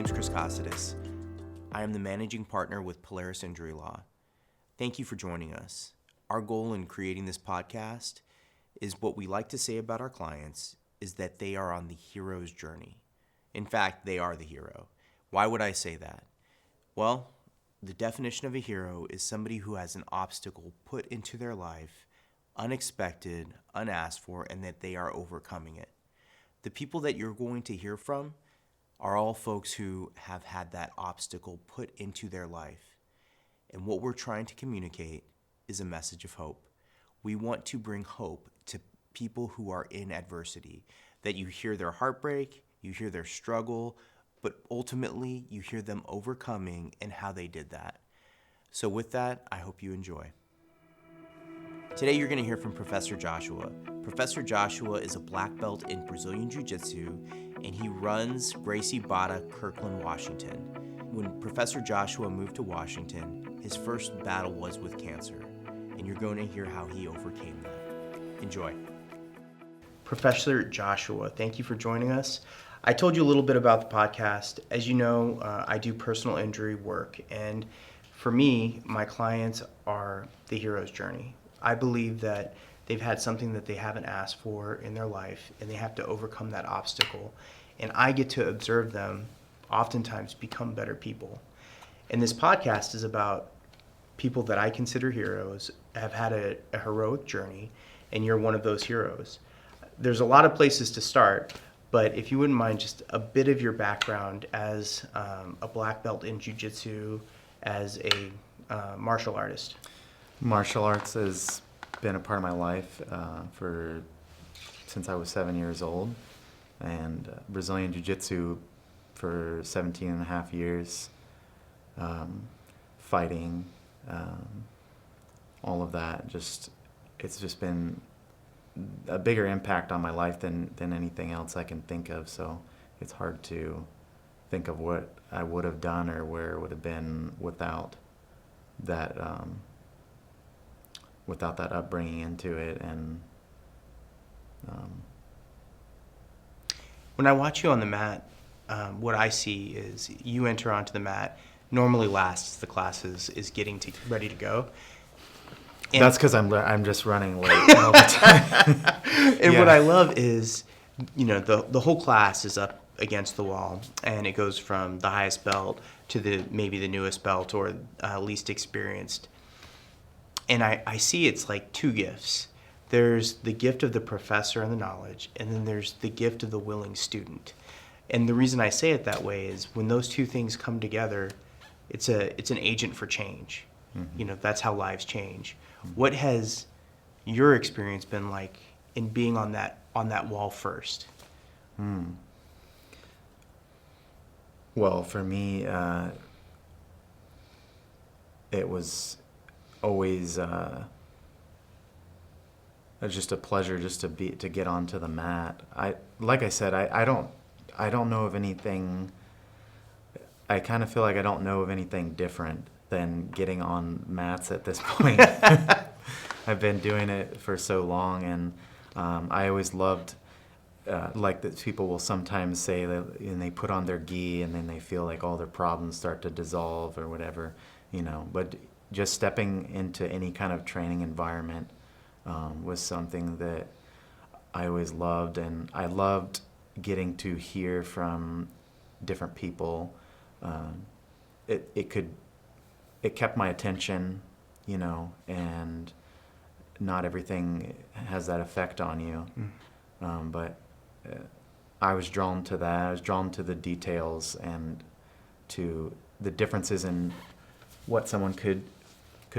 name's Chris Cossidis. I am the managing partner with Polaris Injury Law. Thank you for joining us. Our goal in creating this podcast is what we like to say about our clients is that they are on the hero's journey. In fact, they are the hero. Why would I say that? Well, the definition of a hero is somebody who has an obstacle put into their life, unexpected, unasked for, and that they are overcoming it. The people that you're going to hear from are all folks who have had that obstacle put into their life. And what we're trying to communicate is a message of hope. We want to bring hope to people who are in adversity, that you hear their heartbreak, you hear their struggle, but ultimately you hear them overcoming and how they did that. So with that, I hope you enjoy. Today you're going to hear from Professor Joshua. Professor Joshua is a black belt in Brazilian Jiu Jitsu, and he runs Gracie Barra, Kirkland, Washington. When Professor Joshua moved to Washington, his first battle was with cancer, and you're going to hear how he overcame that. Enjoy. Professor Joshua, thank you for joining us. I told you a little bit about the podcast. As you know, I do personal injury work, and for me, my clients are the hero's journey. I believe that they've had something that they haven't asked for in their life, and they have to overcome that obstacle. And I get to observe them oftentimes become better people. And this podcast is about people that I consider heroes, have had a heroic journey, and you're one of those heroes. There's a lot of places to start, but if you wouldn't mind just a bit of your background as a black belt in Jiu Jitsu, as a martial artist. Martial arts has been a part of my life since I was 7 years old, and Brazilian Jiu Jitsu for 17 and a half years, fighting, all of that. It's just been a bigger impact on my life than anything else I can think of, so it's hard to think of what I would have done or where it would have been without that upbringing into it. And when I watch you on the mat, what I see is you enter onto the mat. Normally, last as the class is getting ready to go. And that's because I'm just running late all the time. And Yeah. what I love is, the whole class is up against the wall, and it goes from the highest belt to maybe the newest belt or least experienced. And I see it's like two gifts. There's the gift of the professor and the knowledge, and then there's the gift of the willing student. And the reason I say it that way is when those two things come together, it's an agent for change. Mm-hmm. That's how lives change. Mm-hmm. What has your experience been like in being on that wall first? Well, for me, it was always just a pleasure just to get onto the mat. I don't know of anything. I kind of feel like I don't know of anything different than getting on mats at this point. I've been doing it for so long, and I always loved, like that people will sometimes say that and they put on their gi and then they feel like all their problems start to dissolve or whatever, but just stepping into any kind of training environment was something that I always loved, and I loved getting to hear from different people. It kept my attention, and not everything has that effect on you. But I was drawn to that. I was drawn to the details and to the differences in what someone could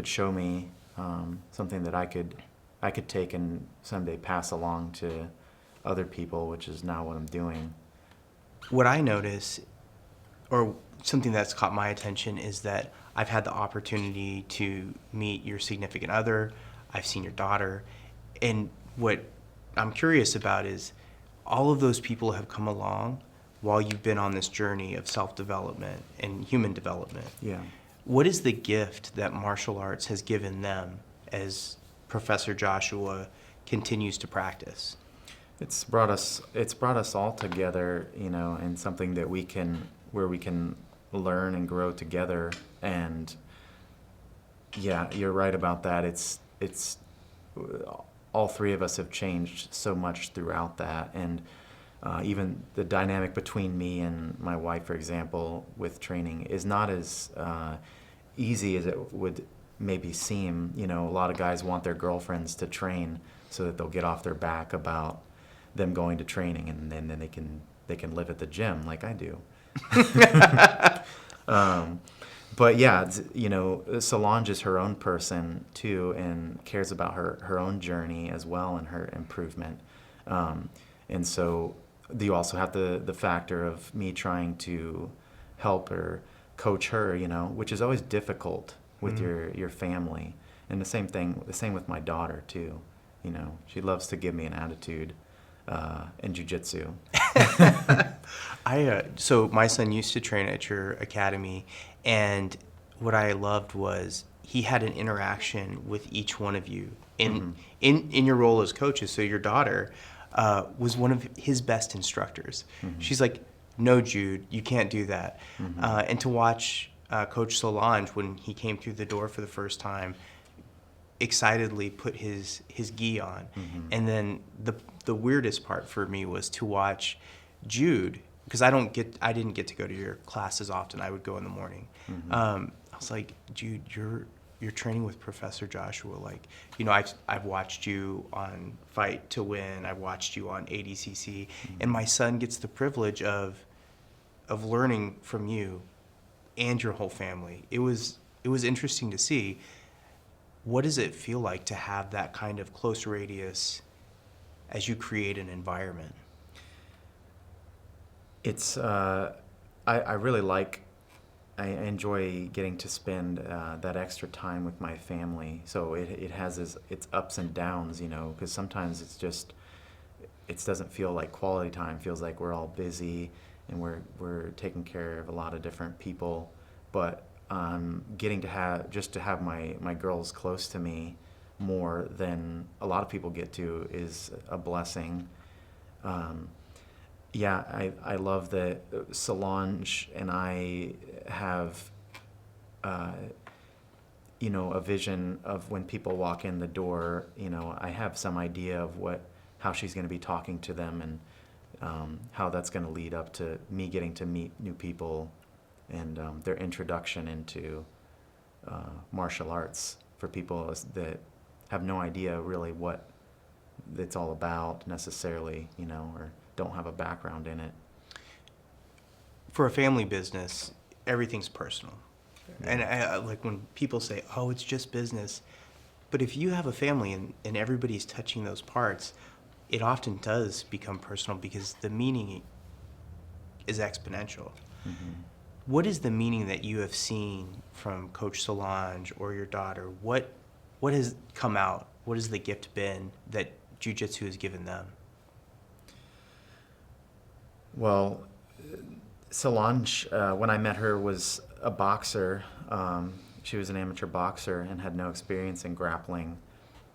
show me, something that I could take and someday pass along to other people, which is now what I'm doing. What I notice, or something that's caught my attention, is that I've had the opportunity to meet your significant other. I've seen your daughter. And what I'm curious about is all of those people have come along while you've been on this journey of self-development and human development. Yeah. What is the gift that martial arts has given them as Professor Joshua continues to practice? It's brought us all together, in something that we can where we can learn and grow together. And yeah, you're right about that. It's all three of us have changed so much throughout that. And even the dynamic between me and my wife, for example, with training is not as easy as it would maybe seem. You know, a lot of guys want their girlfriends to train so that they'll get off their back about them going to training, and then they can live at the gym like I do. But yeah, you know, Solange is her own person too, and cares about her own journey as well and her improvement. And so you also have the factor of me trying to help or coach her, you know, which is always difficult with your family. And the same with my daughter too. You know, she loves to give me an attitude in jiu-jitsu. So my son used to train at your academy, and what I loved was he had an interaction with each one of you in your role as coaches. So your daughter was one of his best instructors. She's like, "No, Jude, you can't do that." And to watch Coach Solange, when he came through the door for the first time, excitedly put his gi on. And then the weirdest part for me was to watch Jude, because I didn't get to go to your classes often. I would go in the morning. I was like, "Jude, you're training with Professor Joshua. Like, you know, I've watched you on Fight to Win. I've watched you on ADCC, and my son gets the privilege of learning from you and your whole family." It was interesting to see. What does it feel like to have that kind of close radius as you create an environment? It's I really I enjoy getting to spend that extra time with my family. So it has its ups and downs, you know, because sometimes it doesn't feel like quality time. It feels like we're all busy and we're taking care of a lot of different people. But getting to have my girls close to me more than a lot of people get to is a blessing. Yeah, I love that Solange and I have, you know, a vision of when people walk in the door. You know, I have some idea of how she's going to be talking to them, and how that's going to lead up to me getting to meet new people, and their introduction into martial arts for people that have no idea really what it's all about necessarily, you know, or don't have a background in it. For a family business, everything's personal. And I, like when people say, "Oh, it's just business," but if you have a family and everybody's touching those parts, it often does become personal because the meaning is exponential. What is the meaning that you have seen from Coach Solange or your daughter? What has come out? What has the gift been that jiu-jitsu has given them? Well, Solange, when I met her, was a boxer. She was an amateur boxer and had no experience in grappling.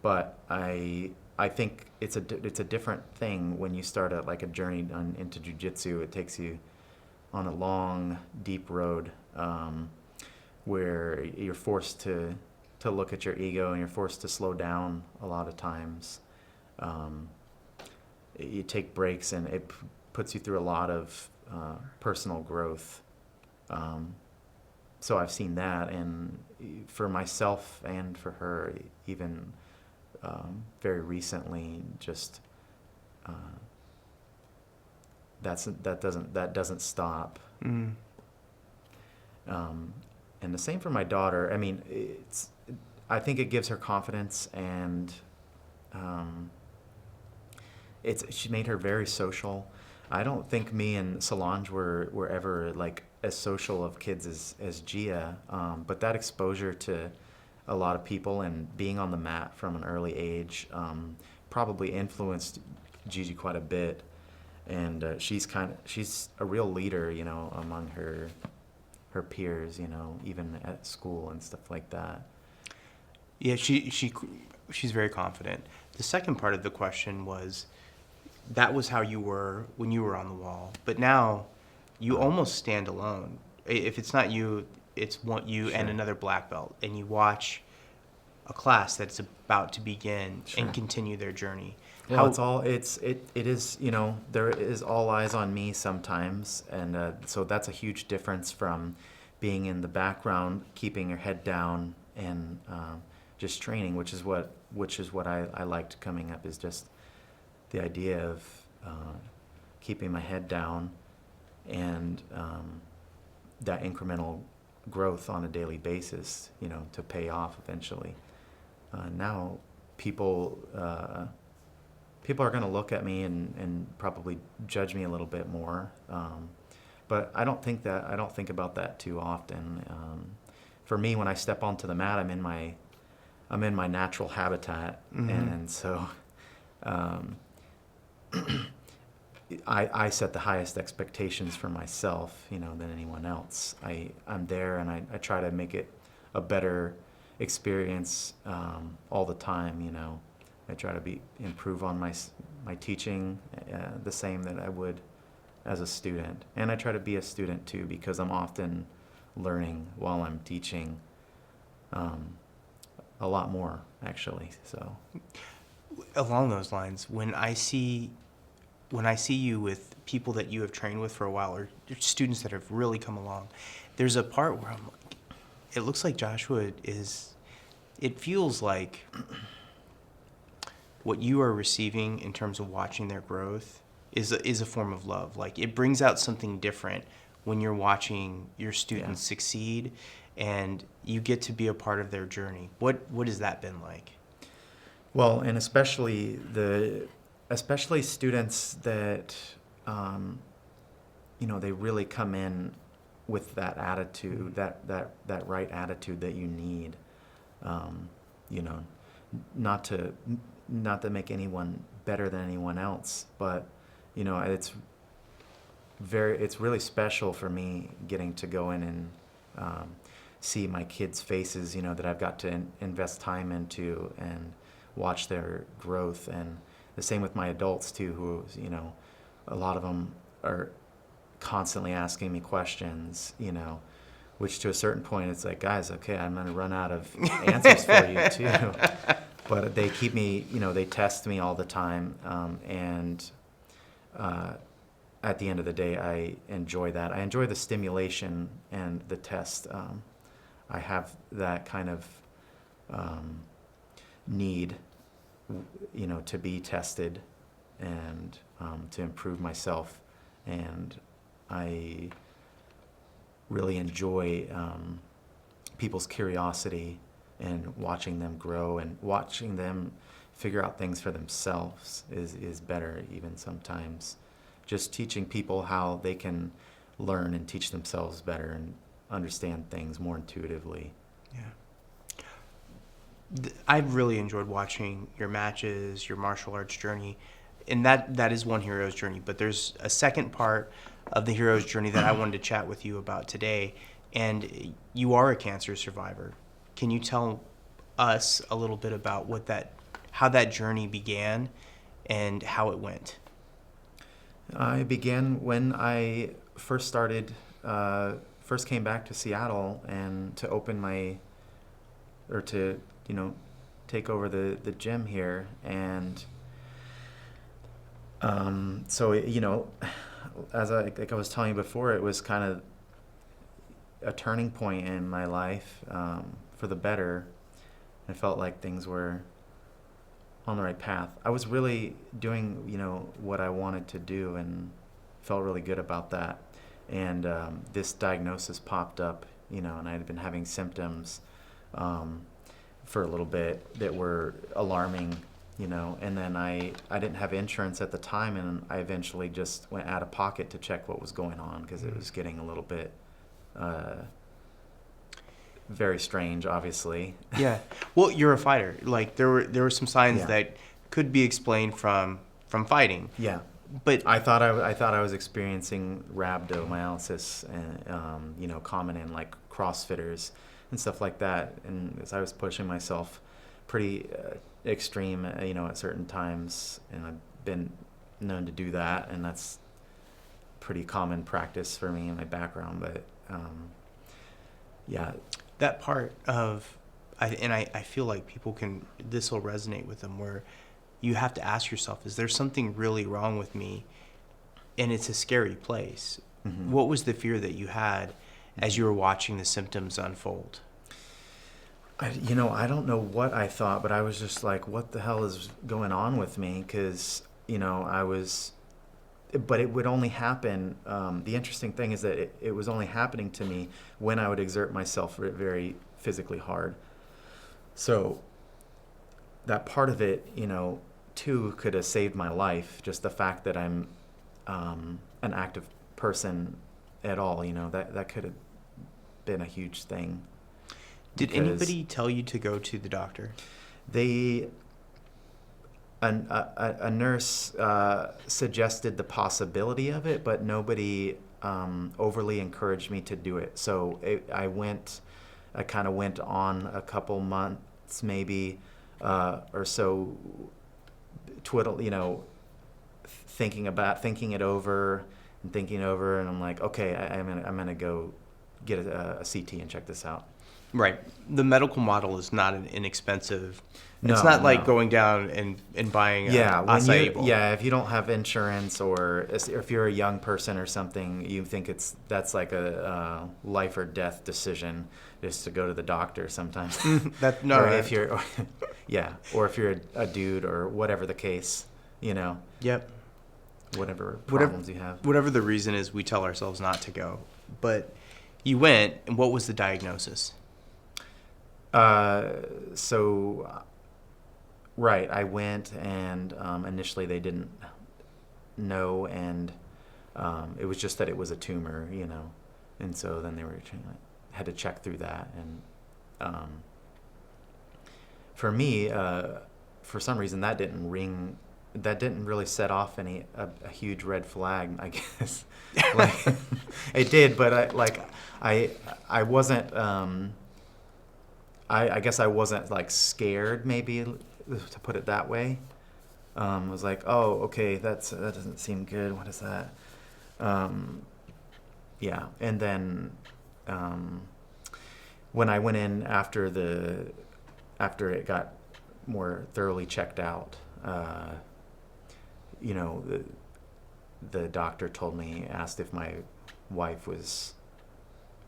But I think it's a different thing when you start a journey into jiu-jitsu. It takes you on a long, deep road where you're forced to look at your ego, and you're forced to slow down a lot of times. You take breaks, and it puts you through a lot of personal growth. So I've seen that, and for myself and for her, even very recently, just that doesn't stop. And the same for my daughter. I mean, I think it gives her confidence, and she made her very social. I don't think me and Solange were ever like as social of kids as Gia, but that exposure to a lot of people and being on the mat from an early age probably influenced Gigi quite a bit. And she's a real leader, you know, among her peers, you know, even at school and stuff like that. Yeah, she's very confident. The second part of the question was, that was how you were when you were on the wall. But now you almost stand alone. If it's not you, it's you Sure. and another black belt, and you watch a class that's about to begin Sure. and continue their journey. Well, it is, you know, there is all eyes on me sometimes, and so that's a huge difference from being in the background, keeping your head down, and just training, which is what I liked coming up, is just the idea of keeping my head down and that incremental growth on a daily basis, you know, to pay off eventually. Now people are going to look at me and probably judge me a little bit more, but I don't think about that too often. For me, when I step onto the mat, I'm in my natural habitat, Mm-hmm. and so I set the highest expectations for myself, you know, than anyone else. I'm there, and I try to make it a better experience all the time, you know. I try to improve on my teaching the same that I would as a student. And I try to be a student too, because I'm often learning while I'm teaching a lot more, actually. So Along those lines, when I see you with people that you have trained with for a while, or students that have really come along, there's a part where I'm like, it looks like Joshua it feels like what you are receiving in terms of watching their growth is a form of love. Like, it brings out something different when you're watching your students succeed, and you get to be a part of their journey. What has that been like? Well, and especially students that, you know, they really come in with that attitude, that right attitude that you need. You know, not to make anyone better than anyone else, but you know, it's really special for me getting to go in and see my kids' faces, you know, that I've got to invest time into and watch their growth. And the same with my adults too, who, you know, a lot of them are constantly asking me questions, you know, which to a certain point it's like, guys, okay, I'm going to run out of answers for you too. But they keep me, you know, they test me all the time, and at the end of the day, I enjoy that. I enjoy the stimulation and the test. I have that kind of need, you know, to be tested and to improve myself, and I really enjoy people's curiosity and watching them grow and watching them figure out things for themselves is better even sometimes. Just teaching people how they can learn and teach themselves better and understand things more intuitively. Yeah. I've really enjoyed watching your matches, your martial arts journey, and that is one hero's journey. But there's a second part of the hero's journey that I wanted to chat with you about today, and you are a cancer survivor. Can you tell us a little bit about how that journey began and how it went? I began when I first came back to Seattle and to you know, take over the gym here. And so, you know, as I was telling you before, it was kind of a turning point in my life for the better. I felt like things were on the right path. I was really doing, you know, what I wanted to do and felt really good about that. And this diagnosis popped up, you know, and I had been having symptoms for a little bit that were alarming, you know, and then I didn't have insurance at the time, and I eventually just went out of pocket to check what was going on, because it was getting a little bit very strange, obviously. Yeah. Well, you're a fighter. Like, there were some signs Yeah. that could be explained from fighting. Yeah. But I thought I was experiencing rhabdomyolysis, and you know, common in like CrossFitters and stuff like that. And as I was pushing myself pretty extreme, you know, at certain times, and I've been known to do that, and that's pretty common practice for me in my background. But yeah, that part of, I feel like this will resonate with them, where you have to ask yourself, is there something really wrong with me? And it's a scary place. Mm-hmm. What was the fear that you had as you were watching the symptoms unfold? I don't know what I thought, but I was just like, what the hell is going on with me? Because, but it would only happen. The interesting thing is that it was only happening to me when I would exert myself very physically hard. So that part of it, too, could have saved my life. Just the fact that I'm an active person at all, that could have been a huge thing. Did anybody tell you to go to the doctor? A nurse suggested the possibility of it, but nobody overly encouraged me to do it. So I kind of went on a couple months maybe or so, thinking it over, and I'm like, okay, I'm gonna go get a CT and check this out. Right. The medical model is not an inexpensive. No, it's not like going down and buying acai bowl. If you don't have insurance, or if you're a young person or something, you think that's like a life or death decision just to go to the doctor sometimes. If you're a dude or whatever the case, Yep. Whatever problems you have. Whatever the reason is, we tell ourselves not to go. But you went, and what was the diagnosis? Right, I went, and initially they didn't know, and it was just that it was a tumor, and so then they had to check through that, and for me, for some reason that didn't really set off a huge red flag, I guess. It did, but I wasn't. I guess I wasn't like scared, maybe, to put it that way. I was like, oh, okay, that doesn't seem good. What is that? Yeah, and then when I went in after it got more thoroughly checked out, the doctor asked if my wife was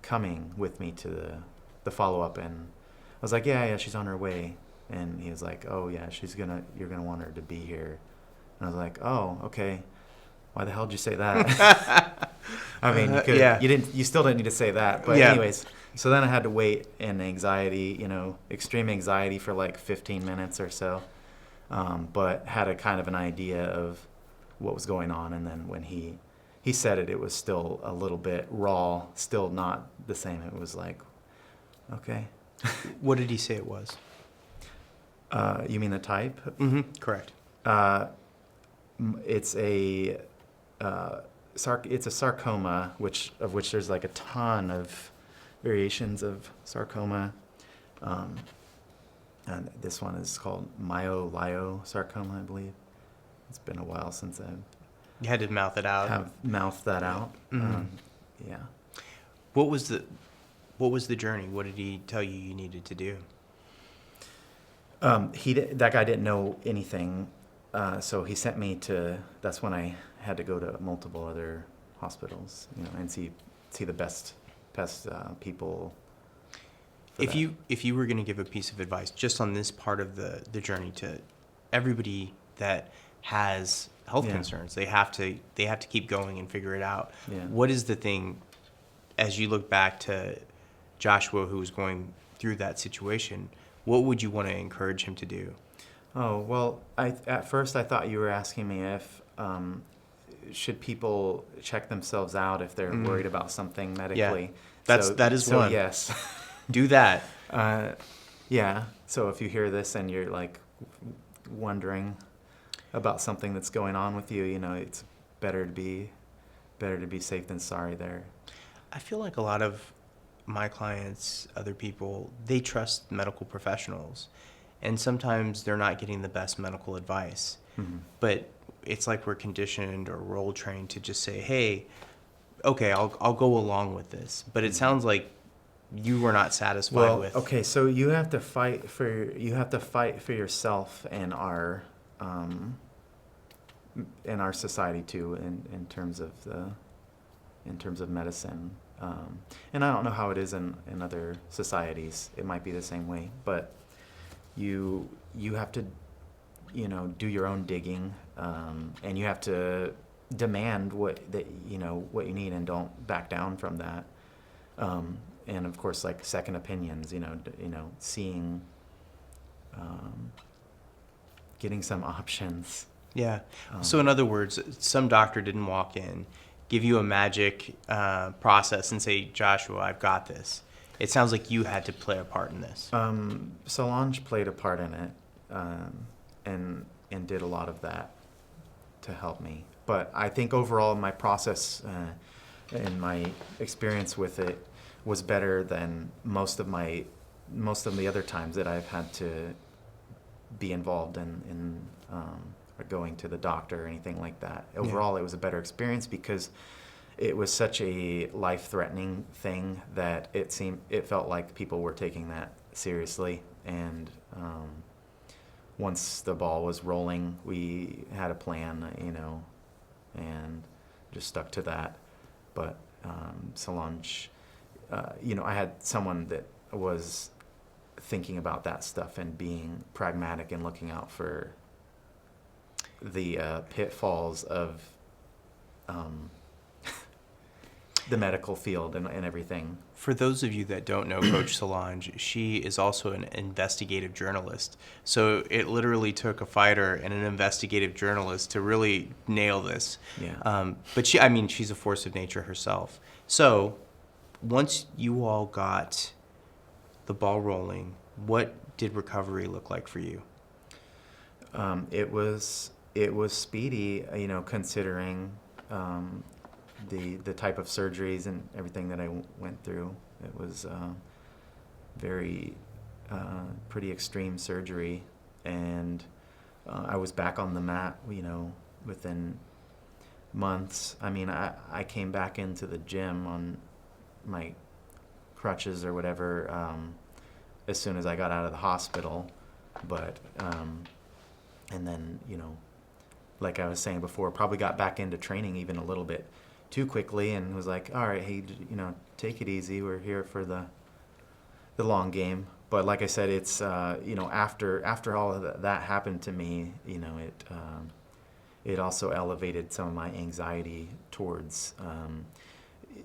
coming with me to the follow-up, and I was like, yeah, she's on her way. And he was like, oh yeah, you're gonna want her to be here. And I was like, oh, okay. Why the hell did you say that? I mean, you still didn't need to say that. But anyways, so then I had to wait in anxiety, extreme anxiety for like 15 minutes or so. But had a kind of an idea of what was going on. And then when he said it was still a little bit raw, still not the same. It was like, okay. What did he say it was? You mean the type? Mm-hmm. Correct. It's a sarcoma, of which there's like a ton of variations of sarcoma. And this one is called myelosarcoma, I believe. It's been a while since You had to mouth it out. have mouthed that out. Mm-hmm. Yeah. What was the journey? What did he tell you needed to do? That guy didn't know anything, so he sent me to. That's when I had to go to multiple other hospitals, and see the best people. If you were going to give a piece of advice just on this part of the journey to everybody that has health concerns, they have to keep going and figure it out. Yeah. What is the thing, as you look back to Joshua, who was going through that situation, what would you want to encourage him to do? Oh, well, at first I thought you were asking me if should people check themselves out if they're worried about something medically. Yeah, that is one. Yes. Do that. Yeah. So if you hear this and you're like wondering about something that's going on with you, it's better to be safe than sorry there. I feel like a lot of my clients, other people, they trust medical professionals, and sometimes they're not getting the best medical advice. Mm-hmm. But it's like we're conditioned or role trained to just say, hey, okay, I'll go along with this. But it sounds like you were not satisfied with. Okay, so you have to fight for yourself and in our society too, in terms of medicine. And I don't know how it is in other societies. It might be the same way, but you have to, do your own digging, and you have to demand what you need, and don't back down from that. And of course, like second opinions, seeing, getting some options. Yeah. So in other words, some doctor didn't walk in, give you a magic process and say, Joshua, I've got this. It sounds like you had to play a part in this. Solange played a part in it, and did a lot of that to help me. But I think overall my process and my experience with it was better than most of the other times that I've had to be involved in or going to the doctor or anything like that. Overall, It was a better experience because it was such a life-threatening thing that it felt like people were taking that seriously. And once the ball was rolling, we had a plan, and just stuck to that. But Solange, I had someone that was thinking about that stuff and being pragmatic and looking out for the pitfalls of the medical field and everything. For those of you that don't know Coach Solange, she is also an investigative journalist. So it literally took a fighter and an investigative journalist to really nail this. Yeah. But she's a force of nature herself. So once you all got the ball rolling, what did recovery look like for you? It was speedy, considering the type of surgeries and everything that I went through. It was pretty extreme surgery, and I was back on the mat, within months. I came back into the gym on my crutches or whatever as soon as I got out of the hospital, but and then like I was saying before, probably got back into training even a little bit too quickly, and was like, all right, hey, take it easy, we're here for the long game. But like I said, it's after all of that happened to me, it also elevated some of my anxiety towards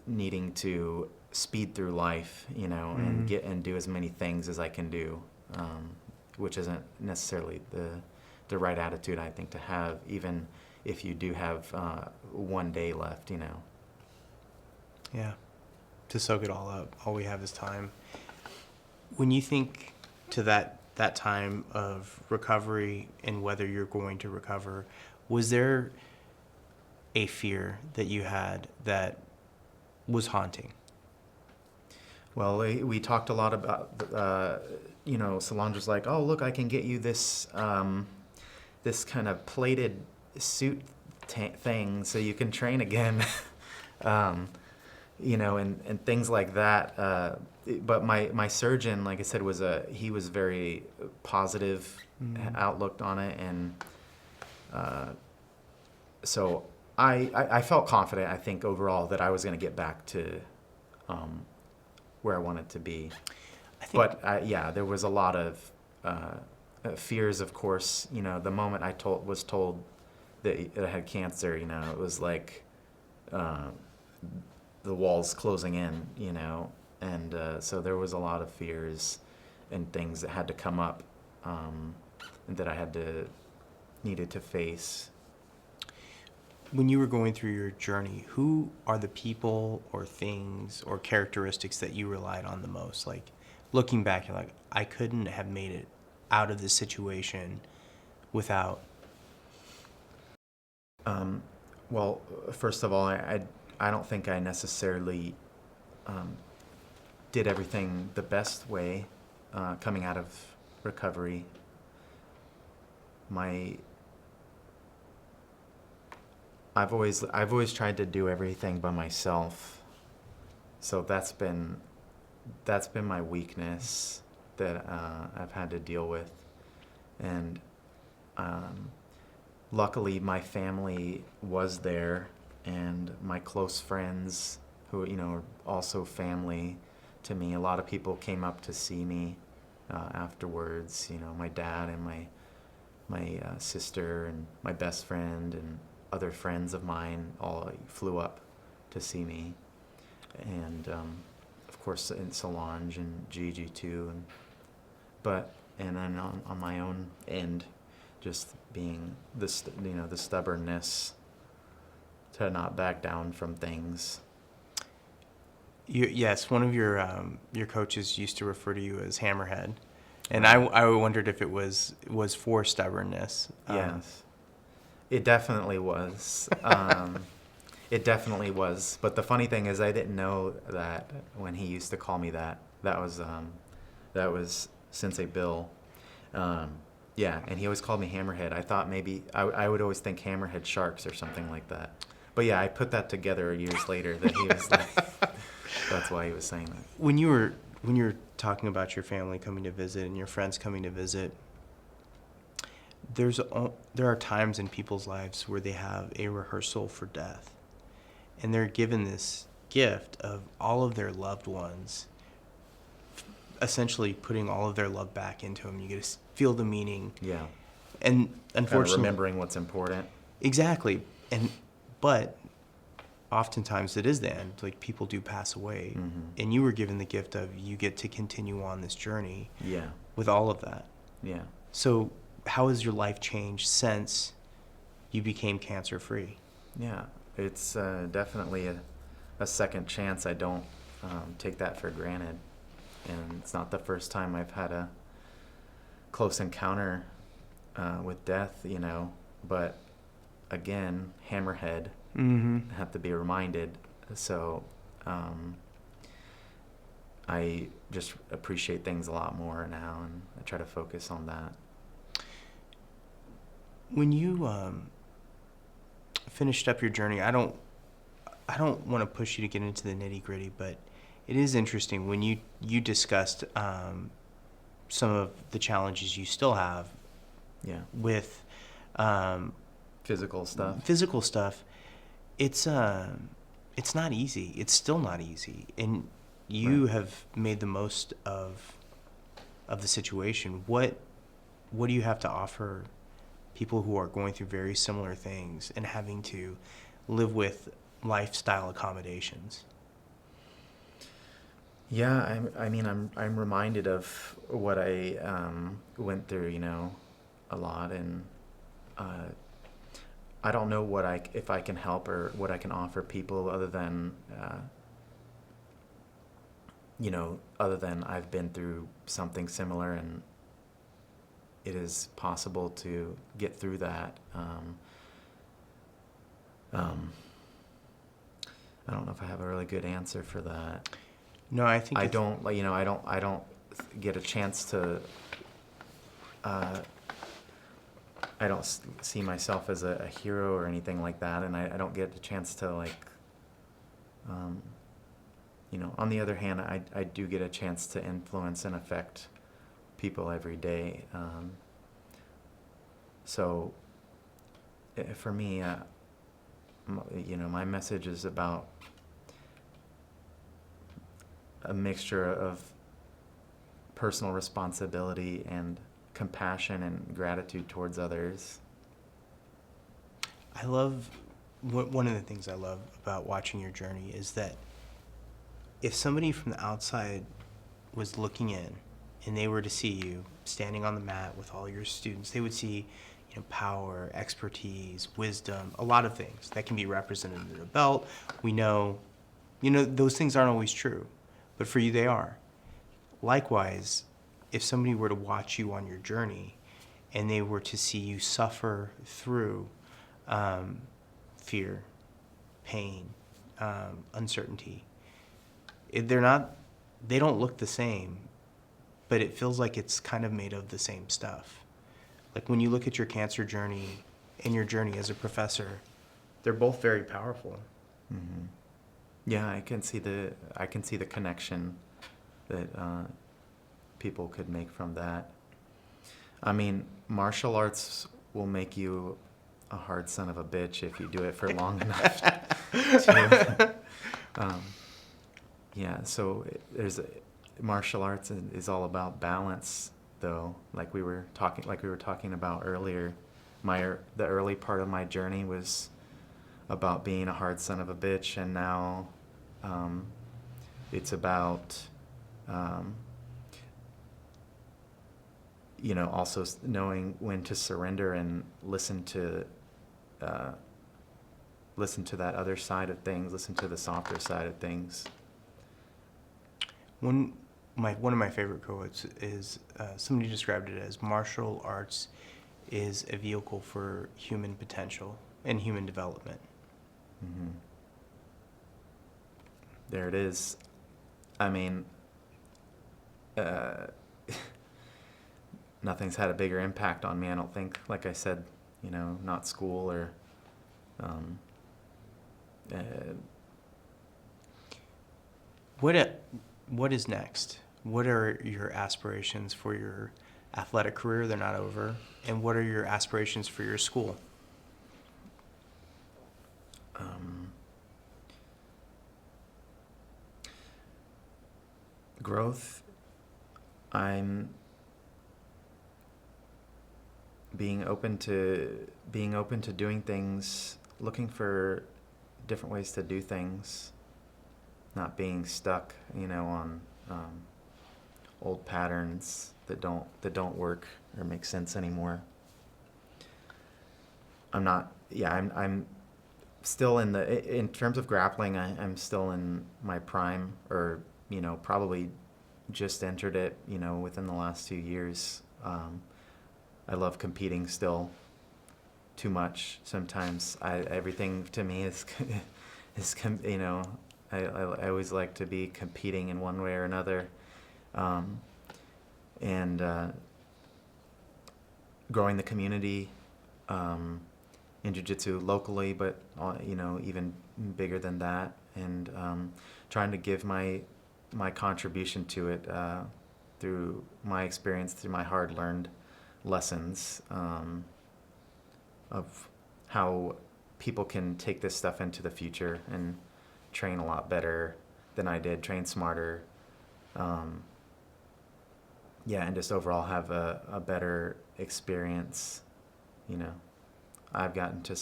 needing to speed through life, and get and do as many things as I can do, which isn't necessarily the right attitude, I think, to have, even if you do have one day left, Yeah, to soak it all up. All we have is time. When you think to that time of recovery and whether you're going to recover, was there a fear that you had that was haunting? Well, we talked a lot about, Solange was like, oh, look, I can get you this this kind of plated suit thing so you can train again, and things like that. But my surgeon, like I said, he was very positive outlook on it, and so I felt confident, I think, overall, that I was going to get back to where I wanted to be. But there was a lot of fears, of course. The moment I was told that I had cancer, it was like the walls closing in, and so there was a lot of fears and things that had to come up, that I needed to face. When you were going through your journey, who are the people or things or characteristics that you relied on the most? Like, looking back, you're like, I couldn't have made it out of this situation without. Well, first of all, I don't think I necessarily did everything the best way coming out of recovery. I've always tried to do everything by myself. So that's been my weakness that I've had to deal with. And luckily my family was there, and my close friends who, are also family to me. A lot of people came up to see me afterwards, my dad and my sister and my best friend and other friends of mine all flew up to see me. And of course in Solange and Gigi too. And then on my own end, just being the stubbornness to not back down from things. Yes, one of your coaches used to refer to you as Hammerhead, and I wondered if it was for stubbornness. Yes, it definitely was. It definitely was. But the funny thing is, I didn't know that when he used to call me that. That was Sensei Bill. Yeah, and he always called me Hammerhead. I thought maybe I would always think Hammerhead Sharks or something like that. But yeah, I put that together years later that he was like, that's why he was saying that. When you were talking about your family coming to visit and your friends coming to visit, there are times in people's lives where they have a rehearsal for death, and they're given this gift of all of their loved ones, essentially putting all of their love back into them. You get to feel the meaning. Yeah. And unfortunately, kind of remembering what's important. Exactly. But oftentimes it is the end. Like, people do pass away. Mm-hmm. And you were given the gift of, you get to continue on this journey. Yeah. With all of that. Yeah. So how has your life changed since you became cancer free? Yeah. It's definitely a second chance. I don't take that for granted. And it's not the first time I've had a close encounter with death, but again, Hammerhead, have to be reminded. So I just appreciate things a lot more now, and I try to focus on that. When you finished up your journey, I don't want to push you to get into the nitty gritty, but it is interesting when you discussed some of the challenges you still have. Yeah. With physical stuff. It's not easy. It's still not easy, and you have made the most of the situation. What do you have to offer people who are going through very similar things and having to live with lifestyle accommodations? Yeah, I'm reminded of what I went through, a lot, and I don't know if I can help or what I can offer people other than I've been through something similar, and it is possible to get through that. I don't know if I have a really good answer for that. No, I think I don't get a chance to. I don't see myself as a hero or anything like that, and I don't get a chance to on the other hand, I do get a chance to influence and affect people every day. So for me, my message is about a mixture of personal responsibility and compassion and gratitude towards others. I love, one of the things I love about watching your journey is that if somebody from the outside was looking in and they were to see you standing on the mat with all your students, they would see power, expertise, wisdom, a lot of things that can be represented in a belt. We know, those things aren't always true, but for you they are. Likewise, if somebody were to watch you on your journey and they were to see you suffer through fear, pain, uncertainty, they don't look the same, but it feels like it's kind of made of the same stuff. Like when you look at your cancer journey and your journey as a professor, they're both very powerful. Mm-hmm. Yeah, I can see the connection that people could make from that. I mean, martial arts will make you a hard son of a bitch if you do it for long enough. Yeah, so martial arts is all about balance, though. Like we were talking about earlier, the early part of my journey was about being a hard son of a bitch, and now it's about also knowing when to surrender and listen to that other side of things, listen to the softer side of things. One of my favorite quotes is somebody described it as martial arts is a vehicle for human potential and human development. Mm-hmm. There it is. I mean, nothing's had a bigger impact on me, I don't think. Like I said, not school or What is next? What are your aspirations for your athletic career? They're not over. And what are your aspirations for your school? Growth. I'm being open to doing things, looking for different ways to do things, not being stuck, on old patterns that don't work or make sense anymore. I'm still in terms of grappling, I'm still in my prime, or probably just entered it, within the last 2 years. I love competing still too much sometimes. Everything to me is I always like to be competing in one way or another, and growing the community in jiu-jitsu locally, but even bigger than that, and trying to give my contribution to it through my experience, through my hard-learned lessons of how people can take this stuff into the future and train a lot better than I did, train smarter, and just overall have a better experience. I've gotten to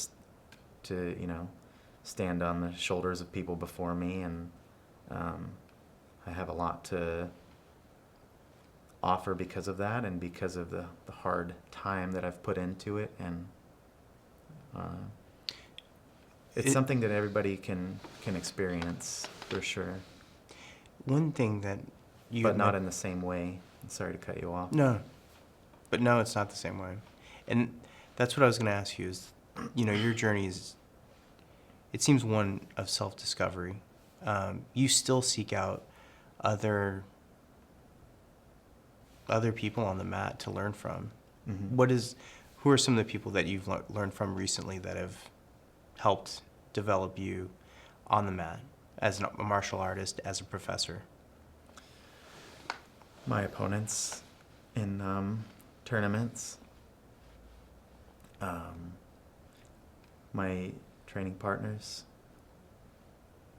stand on the shoulders of people before me, and I have a lot to offer because of that, and because of the hard time that I've put into it, and it's something that everybody can experience for sure. One thing that but not in the same way. Sorry to cut you off. No, it's not the same way, and that's what I was going to ask you. Is your journey is, it seems, one of self-discovery. You still seek out other people on the mat to learn from. Mm-hmm. Who are some of the people that you've learned from recently that have helped develop you on the mat as a martial artist, as a professor? My opponents in tournaments, my training partners.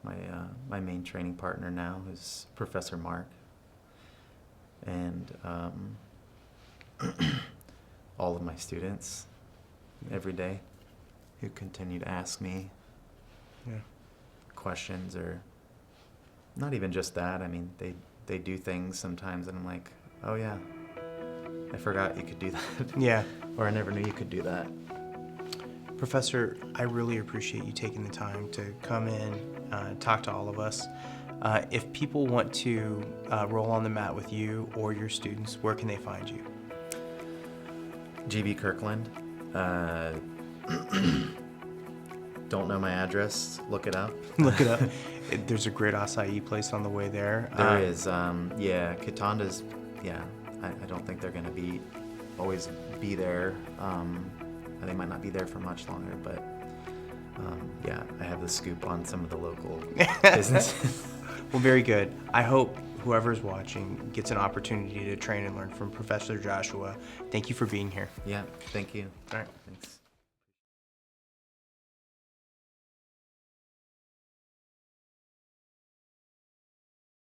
My main training partner now is Professor Mark, and all of my students every day who continue to ask me questions, or not even just that. I mean, they do things sometimes, and I'm like, oh yeah, I forgot you could do that. Yeah. Or I never knew you could do that. Professor, I really appreciate you taking the time to come in, talk to all of us. If people want to roll on the mat with you or your students, where can they find you? GB Kirkland. Don't know my address. Look it up. Look it up. There's a great acai place on the way there. There is. Kitanda's. Yeah, I don't think they're going to always be there. They might not be there for much longer, but yeah, I have the scoop on some of the local businesses. Well, very good. I hope whoever's watching gets an opportunity to train and learn from Professor Joshua. Thank you for being here. Yeah, thank you. All right. Thanks.